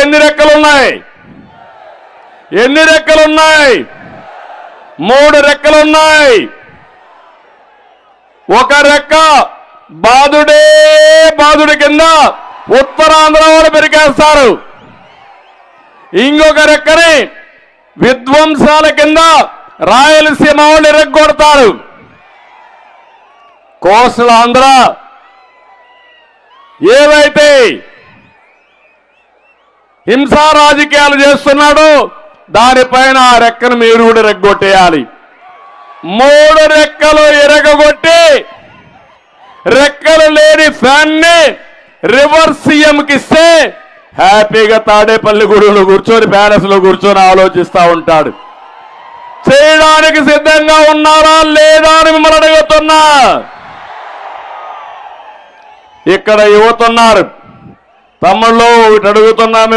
ఎన్ని రెక్కలున్నాయి? ఎన్ని రెక్కలున్నాయి? 3 రెక్కలున్నాయి. ఒక రెక్క బాదుడి కింద ఉత్తరాంధ్ర వాళ్ళు పెరికేస్తారు. ఇంకొక రెక్కని విధ్వంసాల కింద రాయలసీమ వాళ్ళు ఎరగొడతారు. కోస్టల్ ఆంధ్ర ఏవైతే హింసా రాజకీయాలు చేస్తున్నాడో దానిపైన ఆ రెక్కను మీరు కూడా ఎరగొట్టేయాలి. 3 రెక్కలు ఎరగొట్టి రెక్కలు లేని ఫ్యాన్ ని రివర్స్ సీఎంకి ఇస్తే హ్యాపీగా తాడేపల్లిగూడెంలో కూర్చొని ప్యాలెస్ లో కూర్చొని ఆలోచిస్తా ఉంటాడు. చేయడానికి సిద్ధంగా ఉన్నారా లేదా అని మిమ్మల్ని అడుగుతున్నా. ఇక్కడ యువత ఉన్నారు, తమ్ముళ్ళు ఇటు అడుగుతున్నా మిమ్మల్ని.